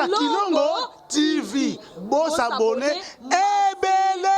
Kilongo TV. Bon s'abonner. Ebele.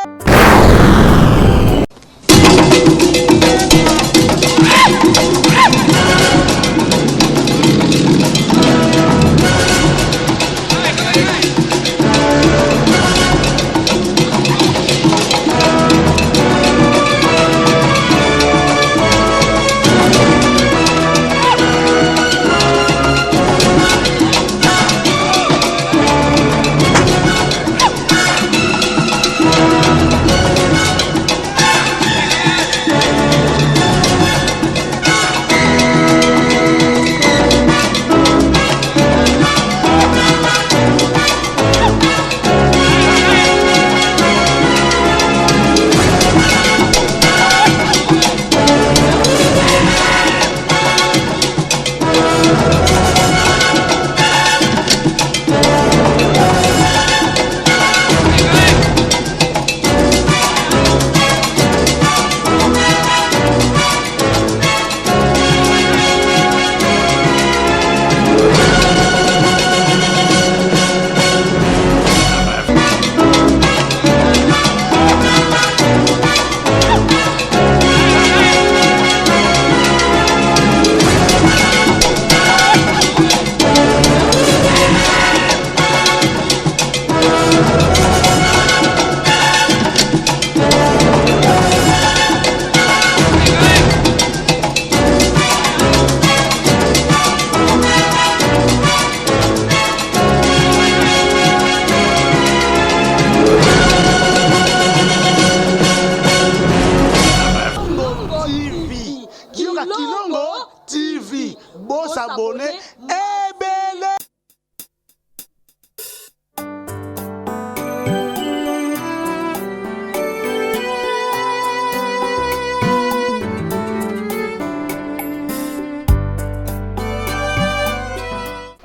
Kilongo TV. Bon s'abonner. Ebele.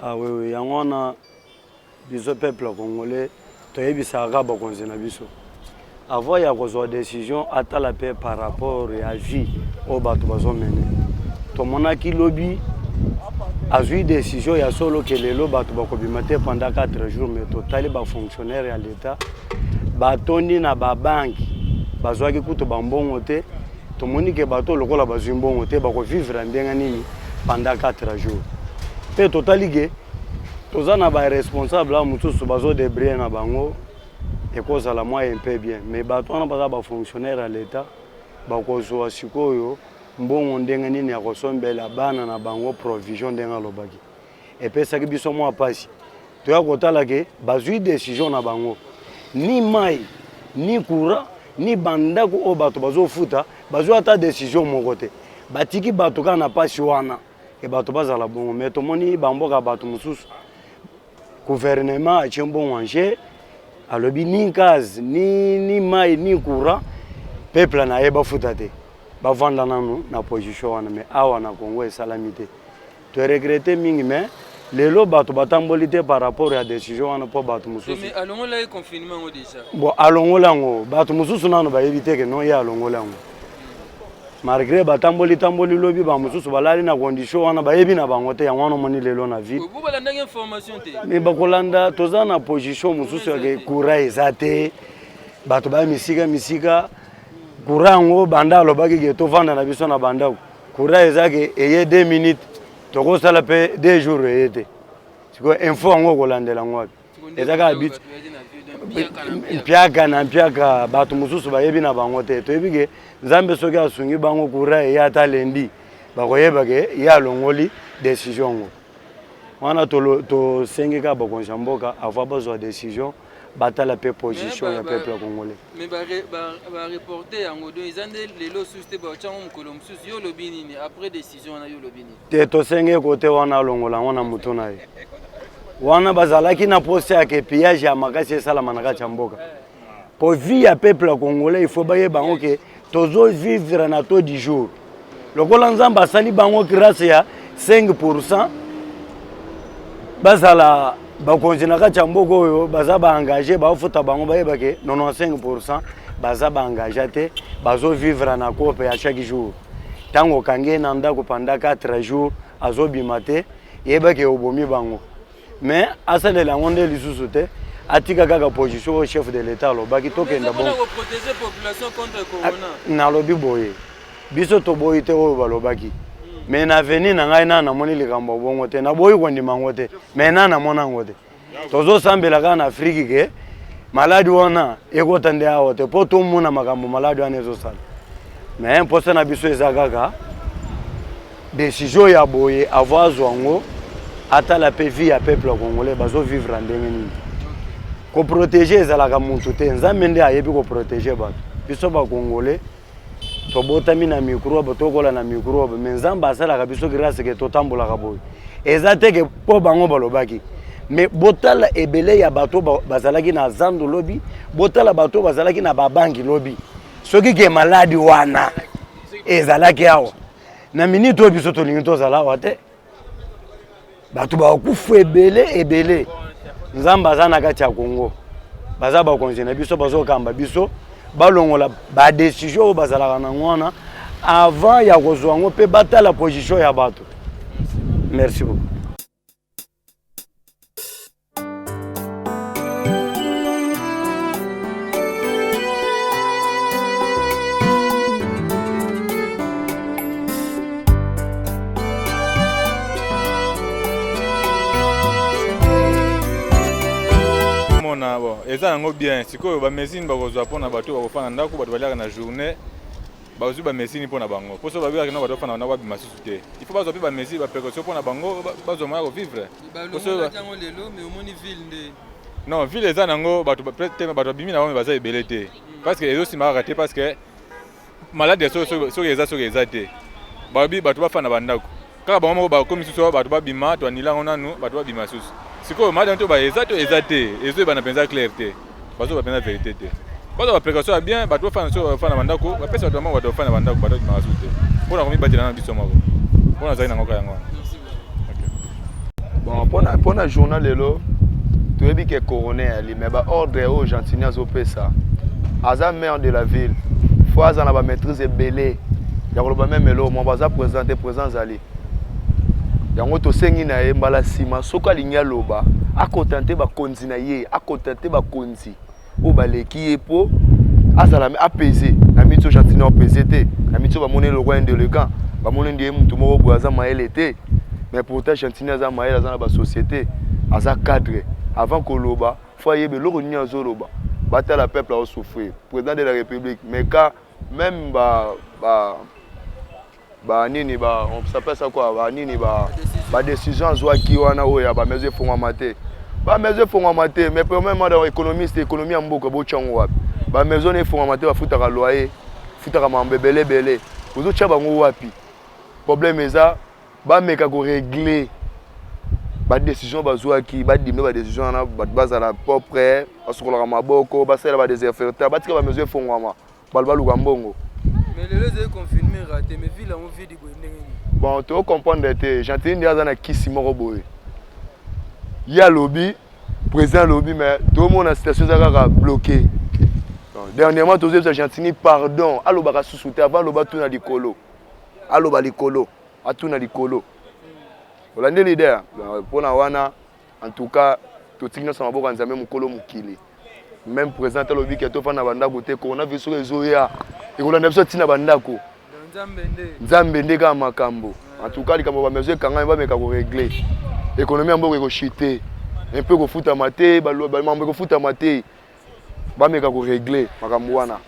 Ah oui, on a biso peuple congolais, toye bisaka bakonzi na biso. Avant il y a une décision à la paix par rapport à la vie au bateau bazomene. Tout le monde a qui lobby a eu décision il y a solo que les bateaux bakobimate pendant 4 jours mais total ba fonctionnaire à l'état batoni na ba banque bazwaki kuto bambongo te to moni ke bateau lokola bazimbongo te bako vivre ndenga nini pendant 4 jours. Pe total ke tozana ba responsable la mutusu bazo débrouiller na bango. Et cause à la moyenne un peu bien mais bato on pas ba fonctionnaire à l'état ba ko zo sikoyo mbongo ndenga nini ya kosombela bana na bango provision ndenga lobaki et puis ça ki biso mo apasi to ya kotala ke bazui décision na bango ni mai ni courant ni bandako o bato bazo futa bazo ata décision mo côté batiki bato kana pasi wana et bato bazala bongo mais to moni bamboka bato mususu gouvernement a chembon wanje alobi ni gaz ni mai ni courant peuple na yeba futate ba vanda nanu na position wana mais awa na Congo et salamité to regretter mingi mais lelo bato batambolité par rapport à décision wana po bato mususu mais alongola confinement déjà bon alongola ngo bato mususu nanu ba yebite ke non ya alongola ngo malgré batamboli lobi ba mususu balali na condition wana ba yebi na bango te ya wana moni lelo na vie vous balanda information te mais bakolanda toza na position mususu ya courant ezate bato ba misika courango banda lobaki ke to vanda na biso na banda courant ezake eye 2 minutes to ko sala pe 2 jours ete siko info ngo kolandela ngwapi ezaka habit mpiaka bato mususu ba yebi na bango te to yebi ke nzambe soki asungi bango courant ya ta lendi bakoyeba ke ya longoli décision ngo wana to sengeka bakonza mboka avant bazwa décision batala pe position ya peuple congolais mais ba reporter yango do izande lelo suste ba chango mukolo mususu yo lobini ni après décision na yo lobini te to senge kote wana longola wana mutuna ye wana bazalaki na poste ya ke pillage ya makasi sala manaka chamboka pour vie ya peuple congolais il faut baye bango ke tozo vivre na taux du jour lokola nzamba sali bango grâce ya 5% bazala bakonzinaka chamboka oyo baza ba engagé ba futa bango bayeba ke 95% baza ba engagé te bazo vivre na kope ya chaque jour tango kange na ndako pendant 4 jours azobima te yeba ke obomi bango mais asalela ngonde lisusu te atika kaka position au chef de l'état lobaki tokenda bon protéger population contre corona na lobi boye biso to boye te oyo balobaki mais na veni na ngai na moni likambo bongo te na boye ko ndima ngote mais na mona ngote tozo sambela kana Afrique ke maladi wana ekotande awo te po to muna makambo maladi wana ezo sala mais imposa na biso ezakaka décision ya boye avoir zongo ata la vie ya peuple congolais bazo vivre ndenge nini ko protéger ezalaka muntu te nzambe nde ayebi ko protéger bato biso ba congolais to botami na microbe to kola na microbe mais nzambe asalaka biso grâce ke to tambolaka boye ezate ke po bango balobaki mais botala ebele ya bato bazalaki na zandu lobi botala bato bazalaki na babangi lobi soki ke maladi wana ezalaki awa na minute oyo biso tolingi tozala awa te bato bakufu ebele nzambe aza na kati ya Congo baza bakonzi na biso bazokamba biso balongola badécision oyo bazalaka na ngwana avant ya kozwa yango mpe batala position ya bato. Merci beaucoup. Bon, eza nango bien sikoyo ba mesine bakozwa pona bato bakofana ndako bato baliaka na journée bazwi ba mesine pona bango poso babika na bato fana na babi masusu te il faut bazwa pe ba mesine ba précaution pona bango bazwa moya ko vivre poso tango lelo mais omoni ville nde non ville eza nango bato peut-être bato bimi na bango baza ebele te parce que ezo simaka te parce que malade so eza te babi bato bafana bandako kaka bango ba komi susu bato babima to anila nanu bato babima susu sikoyo malade to ba eza te ezo ba na penza clarté bazo ba penza vérité te bazo ba précaution bien bato fana bandako ba pesa to bato fana bandako bato masu te pona komi batela na biso mako pona zai na ngoka yango. Bon pona journal lelo to yebi ke coroner ali mais ba ordre au gentillesse au pesa aza maire de la ville faut aza na ba maîtrise belé ya ko ba même lelo mo baza présenter présence ali yango to sengi na ye mbala sima soka linya loba akotante ba konzi na ye akotante ba konzi o baleki epo azala apaiser na mitso gentillesse apaiser te na mitso ba monner le roi indélégant ba monner ndiye mutu moko boaza maele te mais pourtant gentillesse aza maele aza na ba société aza cadre avant que loba faut yebe loko nya zo loba batala peuple a souffrir président de la république mais quand même nini on s'appelle ça quoi nini décision zwaki wana oya ba mesure fongwa te ba mesure fongwa te mais premièrement dans économiste économie ya mboka bo chango wapi ba mesure ne fongwa te ba futaka loyer futaka mambebele belé ozo tcha bango wapi problème eza ba meka ko régler ba décision bazwaki ba dimbe ba décision na ba bazala propre asokola maboko ba sala ba déserteur ba tika ba mesure fongwa ba luka mbongo. Mais les gens confirmé raté mais ville on vit du bon tu comprendre te gentil ndi azana kisi moko boye ya lobby président lobby mais tout le monde la situation est bloquée dernièrement tous les gentini pardon aloba ka susute avant loba tuna likolo aloba likolo atuna likolo olande leader pona wana en tout cas to tingna sama boka nzambe mukolo mukili même président lobby ke to fana banda côté coronavirus ezoya ekolanda biso tina bandako nzambe nde kaka makambo en tout cas likambo ba mesure kanga ba meka ko régler économie mboka ko chuter un peu ko futa maté ba mambo ko futa maté ba meka ko régler makambo wana.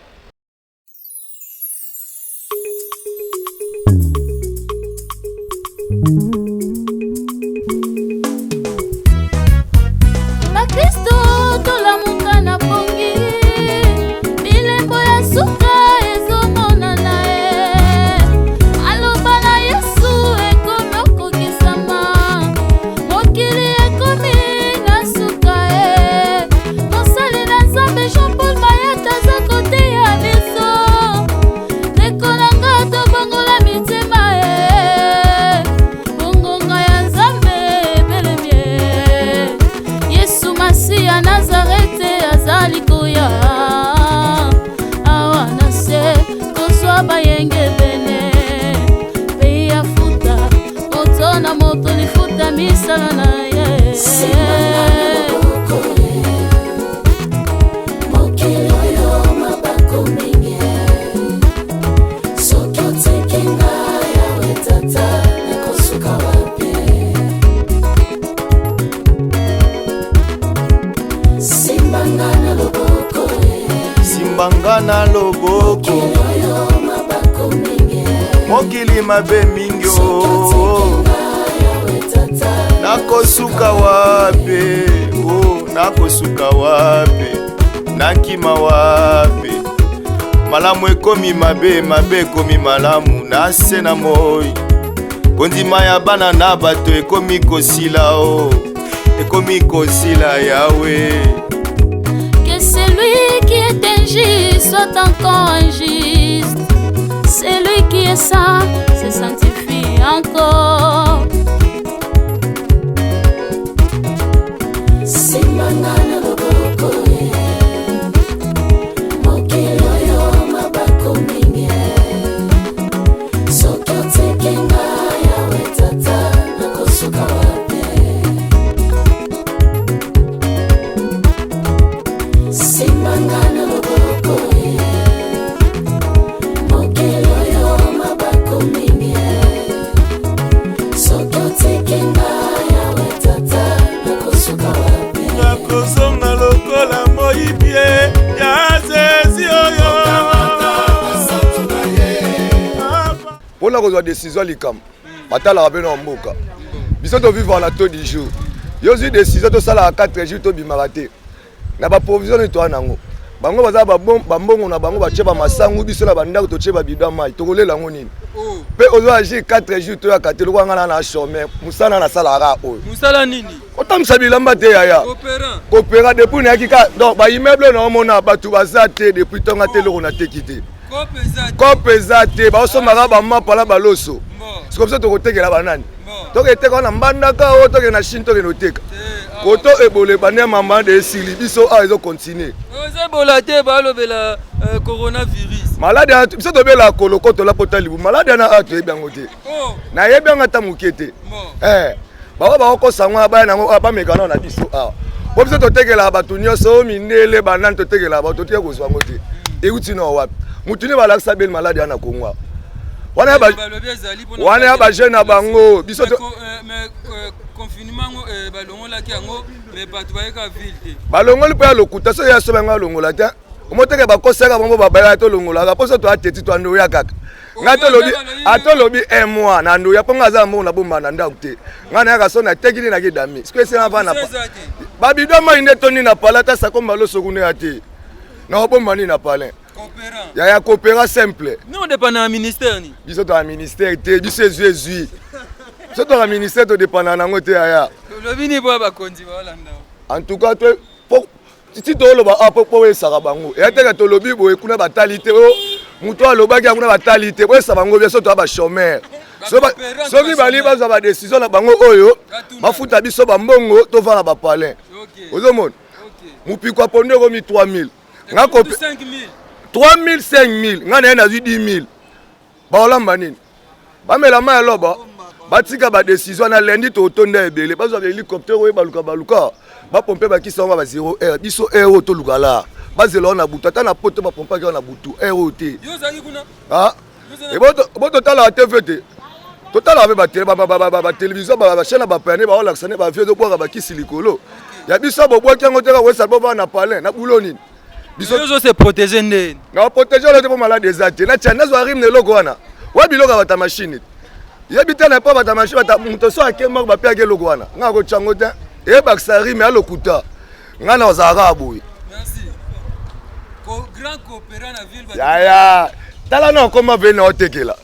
Misala na ye mabe mingi o nakosuka wape o nakosuka wape nakima wape malamu ekomi mabe mabe ekomi malamu nase na moi kondima ya bana na bato ekomi kosila o ekomi kosila yawe. Que celui qui est injuste soit encore injuste, celui qui est saint se sanctifie encore. Simangana loboko mokili oyo mabako mingi soki otekenga yawe tata nakosuka wape. Simangana loboko mokili oyo mabako mingi soki otekenga yawe tata nakosuka wape. Nakozonga lokola moyibie ya zezi oyo mpona kozwa décision likambo batalaka mpe na mboka biso tovivre na taux du jour yo zwi décision tosalaka 4 jours tobimaka te na baprovision toa nango bango baza bambongo na bango batie bamasangu biso na bandako totie babido mai tokolela yango nini mpe ozo agir 4 jours toyaka te lokola ngana na chômer mosala nasalaka oyo mosala nini otamisa bilamba te yaya kopera depuis nayaki ka donc baimmeuble na omona bato baza te depuis ntonga te eloko nateki te kope eza te baosomaka bamapala baloso siko biso tokotekela banani toketeka wana mbandaka o tokende na chine tokende oteka koto ebole bane mama de esili biso awa ezokontinue ebola te balobela coronavirus malade biso tobela koloko tola pota libu malade ana awa toyebi yango te nayebi yango ata moke te bango bakokosango baya nango bamekana na biso awa po biso totekelaka bato nyonso o mindele banani totekelaka bato totika kozwa yango te euti na wapi mutu ne balakisa beli malade ana kongo wana ya bajeune na bango biso balongoli mpo ya lokuta so ya sobenga alongola te omoteke bakosaka bango babaya tolongolaka mpo so toateti twandoya kaka ngai tolobi atolobi un mois na ndoya mpo ngai aza mbongo na bomba na ndako te ngai nayaka so natekili nakidami siko esena vana babido mai nde toni na pala ta sako mbalosokunde ya te na obomba nini na palin ya coopéra simple non dépendant ministère ni biso to ministère te biso ezui biso to ministère to dépendant nango te yaya lobi ni bo bakonzi balanda en tout cas to ti to loba apopo esaka bango ya te ka to lobi boye kuna batalité o muto alobaki kuna batalité bo esaka bango biso to ba chômeur soki bali bazwa ba décision na bango oyo bafuta biso bambongo to vana ba palin ozomona mupikwa ponde ko mi 3000 ngako 5000 3000 5000 ngana na 10000 baolamba nini bamela mai loba batika ba décision na lundi to tonda ebele bazwa hélicoptère oyo baluka bapompe bakisa ngo ba 0 biso euro to lukala bazela na butu ata na poto bapompa ki na butu euro te yo zaki kuna eboto tala TV te totala ba télévision ba chaîne ba pene ba olakisa ne ba vie to bwaka bakisi likolo ya biso bobwaki yango te ka wesa boba na palin na buloni biso se protéger nde na protéger le te po malade ezate na tchana zo arim ne logo wana wa biloko bata machine yebi te na pa bata machine bata muto so akemba ba pia ke logo wana nga ko chango te e baksari me alokuta nga na ozara boy merci ko grand coopérant na ville ya tala na koma vena otekela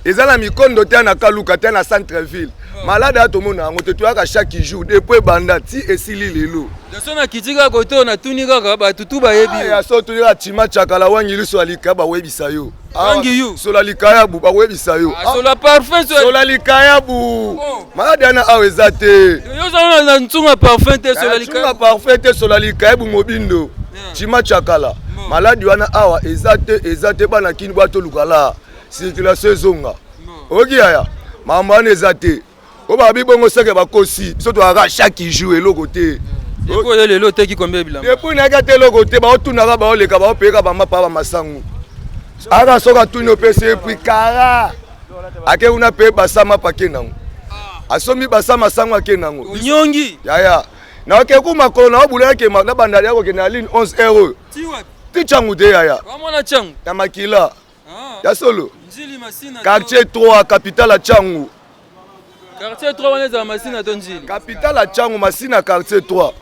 ezala mikondo te na kaluka te na centre ville malade atomona yango te toyaka chaque jour depuis banda ti esili lelo sona kitika koto na tuni kaka batutu bayebi ya so tulira tima chakala wangili so alika bawebisa yo wangi you so la likaya bu bawebisa yo so la parfum so la likaya bu malade ana aweza te yo so na ntunga parfum te so la likaya ntunga parfum te so la likaya bu mobindo tima chakala malade wana awa ezate bana kini bato lukala circulation ezonga oki aya mama wana ezate o ba bibongo seke bakosi biso to aka chaque jour eloko te ko lelo teki combien bilamba depuis na ka te eloko te ba otunaka ba oleka ba opeka ba mapa ba masangu aka soka tuni opese puis kara ake una pe basama pakenango asomi basama sangu akenango nyongi yaya na oke kuma kona obula ke na bandali yako ke na ligne 11 € ti wapi ti changu te yaya wamona changu ya makila ya solo Njili Masina. Quartier 3, capitale à Tchangu. Quartier 3 on est à Masina to Njili. Capitale à Tchangu, Masina quartier 3.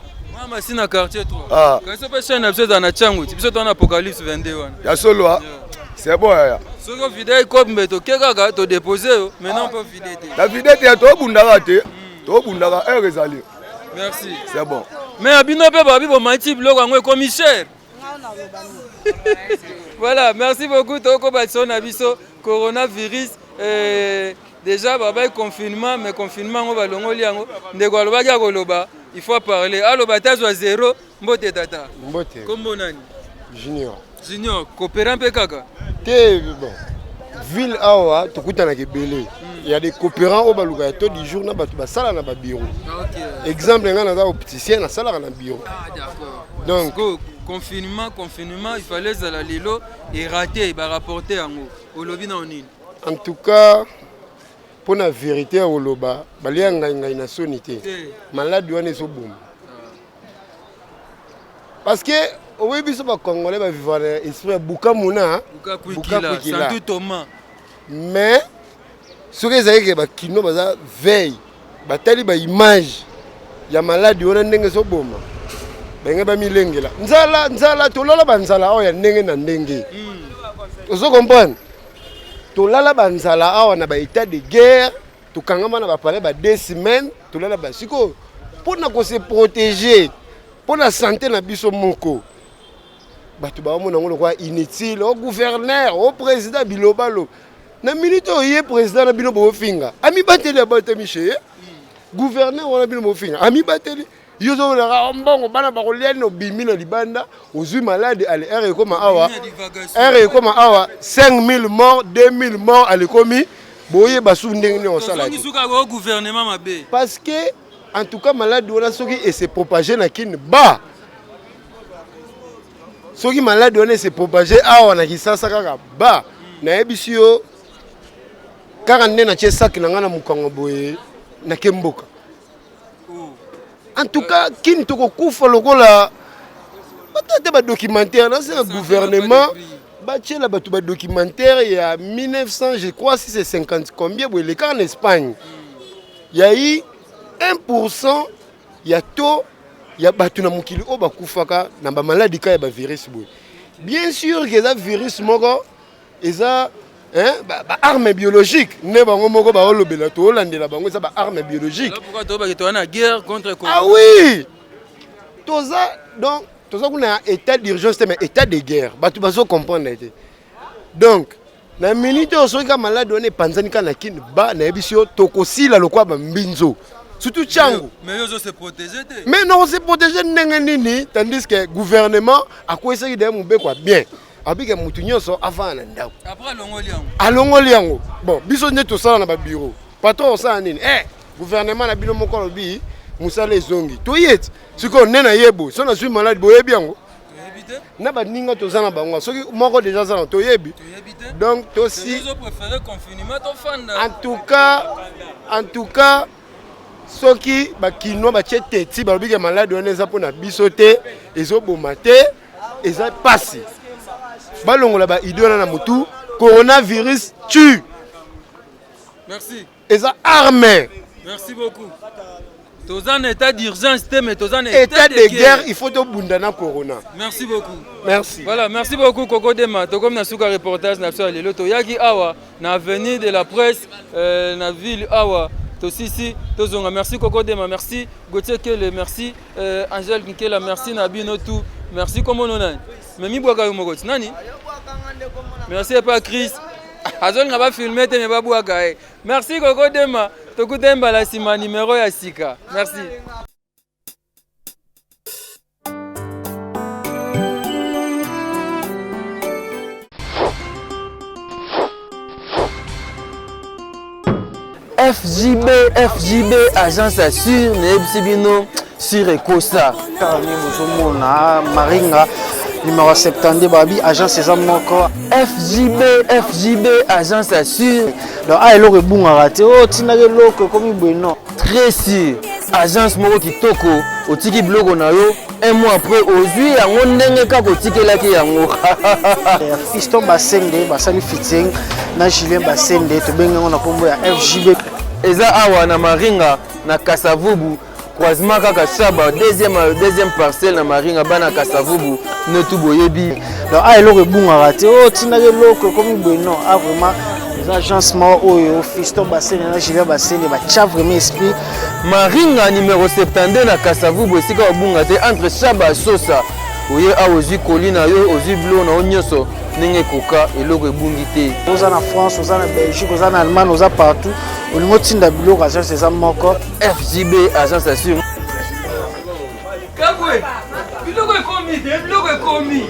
Masina quartier 3. Ah. Quand ça peut chaîne absolument na Tchangu, tu peux ton Apocalypse 21. Ya solo hein. C'est bon ya. Soko vidéo comme meto keka to déposer maintenant pas vidéo. La vidéo est to bundara te. To bundara ezali. Merci. C'est bon. Mais abino pe babi bo mati blog ngo commissaire. Voilà, merci beaucoup Toko Batson Abiso coronavirus déjà baba confinement mais confinement on va longoli yango ndeko aloba ya koloba il faut parler aloba tazwa 0 mbote tata mbote kombo nani Junior coopérant pe kaka te bon ville awa tokutana kebele il y a des coopérants au baluka to du jour na batu basala na ba bureau. OK. Exemple nga na opticien na sala na bureau. Ah d'accord. Donc confinement il fallait la lilo et rater ba rapporter yango olobi na onini. En tout cas pour la vérité au loba balia ngai na sonité. Malade wana so bom. Parce que oui biso ba congolais ba vivre esprit buka muna buka kuikila sans Thomas. Mais ce que ça que ba kino baza veille batali ba image ya malade wana ndenge so boma. Benga ba milengela. Nzala tolala banzala awa ya ndenge na ndenge. Ozo comprendre? Tolala banzala awa na ba état de guerre, to kangama na ba parler ba 2 semaines, tolala ba siko pour na ko se protéger, pour la santé na biso moko. Batu ba mona ngolo kwa inutile au gouverneur, au président bilobalo. Na minute oye président na bino bo finga. Ami bateli abata miche. Gouverneur wana bino bo finga. Ami bateli yozo la mbongo bana ba koliano bimina libanda ozui malade ale R koma awa R koma awa 5000 morts 2000 morts ale komi boye basu ndenge ne osala au gouvernement mabe parce que en tout cas malade wana soki et se propager na kin ba soki malade wana se propager awa na kisasa kaka ba na ebisio kaka nde na tie sac na ngana mukango boye na kemboka. En tout cas, qui ne te recouvre lokola ba documentaire là c'est un gouvernement bâti là ba documentaire il y a 1900 je crois si c'est 50 combien le cas en Espagne. Il y a eu 1% il y a to il y a batu na mukili o ba kufaka na ba maladie ka ya ba virus boy. Bien sûr que ça virus moko eza ba arme biologique ne bango moko ba olobela to landela bango ça ba arme biologique. Pourquoi to ba que to na guerre contre Congo? Ah oui. Toza donc toza kuna état d'urgence mais état de guerre. Batu bazo comprendre été. Donc na minute osoka malade on est panzanika na kin ba na ebisio tokosila lokwa ba mbinzo. Surtout Tchangu. Mais ils se protéger. Mais non, se protéger ndenge nini tandis que gouvernement a quoi essayer de mube quoi bien. Abi ke mutu nyonso avant na ndako. Après longoli yango. Alongoli yango. Bon, biso ne to sala na ba bureau. Patron osala nini? Gouvernement na bino moko lobi musala ezongi. To yet. Siko nena yebo, so na suis malade boyebi yango. Toyebite? Na ba ninga to sala bango. Soki moko déjà sala to yebi. Toyebite? Donc to si Ils ont préféré confinement to fanda. En tout cas soki ba kino ba tete ba lobi ke malade on eza pona biso te, ezo boma te, eza pasi. Balongola ba idona na mutu coronavirus tue. Merci. Eza armé. Merci beaucoup. Tous en état d'urgence, mais tous en état de guerre, il faut te bundana corona. Merci beaucoup. Merci. Voilà, merci beaucoup Koko Dema. To comme na suka reportage na sur lelo to yaki awa na avenue de la presse na ville awa. To sisi to zonga merci Koko Dema, merci Gauthier Kele, merci Angèle Nkela, merci Nabino tout. Merci comment on a. Mais mi boaka yomogoti nani? Merci pas Chris. Azol nga ba filmer te me ba boaka. Merci Koko Dema. To kutemba la sima numéro ya sika. Merci. FJB, agence assure, Nebsibino, sur Ecosa. Carmi Mosomona, Maringa, numéro 70, Babi, agence Ezamoko. FJB, agence assure. Donc, ah, il aurait bon à rater. Oh, Tinagelo, comme il bon. Très sûr. agence moko kitoko otiki biloko na yo un mois après ozwi yango ndenge kaka otikelaki yango. Fiston Basende basali fitting na Julien Basende tobengi yango na kombo ya FJB. Eza awa na Maringa na Kasavubu croisement kaka Chaba deuxième parcelle na Maringa bana Kasavubu ne tout boyebi. Donc a eloko ebungaka te o tina eloko comme bueno a vraiment les agencements oyo Fiston Basende na Julien Basende ba tcha vraiment esprit. Maringa numéro 72 na Kasavubu esika obunga te entre Chaba Sosa oye a ozwi kolina yo ozwi blo na onyoso ndenge koka eloko ebungi te. Oza na France, oza na Belgique, oza na Allemagne, oza partout. Olingo tinda biloko agence eza moko FJB agence assure. Kabwe biloko ekomi te biloko ekomi.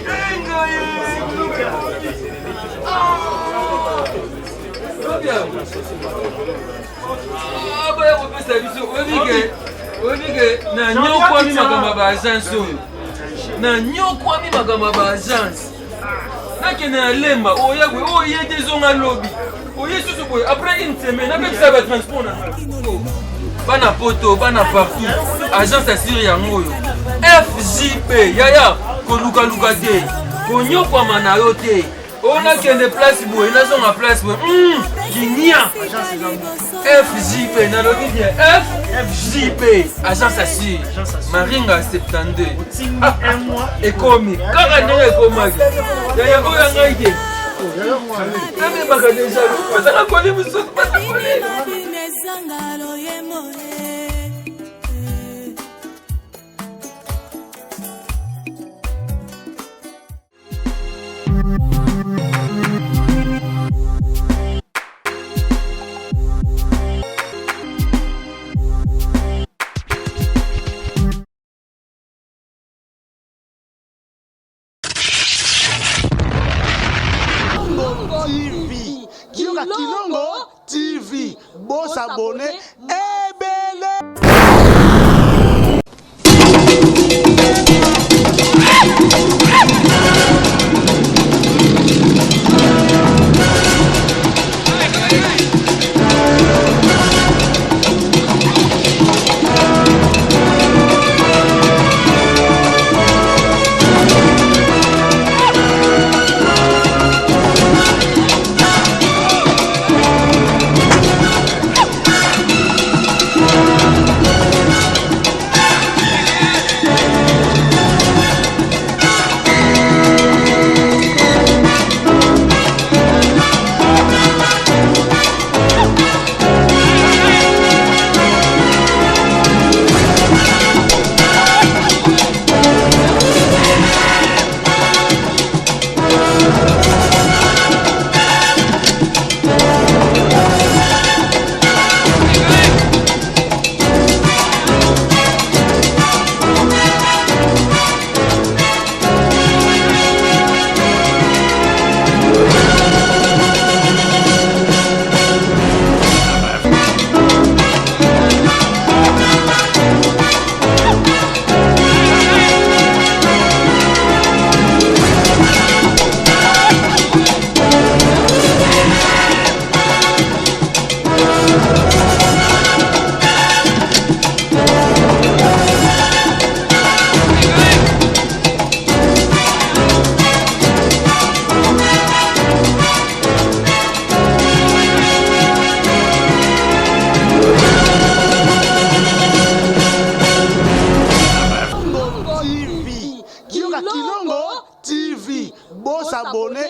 Na nyokwami makambo ba agence oyo na nyokwami makambo ba agence nakende na lemba oyagwe oye te zonga lobi oye susu boye après une semaine apekisa ba transport na bana poto bana partout agence assure yango oyo FJP yaya kolukaluka te konyokwama na yo te onakende place boye nazonga place boye kinia FJP nalobi bien FJP agence assure Maringa 72 ekomi kaka ndenge ekomaki yaya oyo yangai te namebaka deja bazaka koli mosusu batakoli. TV Kioka Kilongo TV Boss abonné ebele. Kilongo TV Boss abonné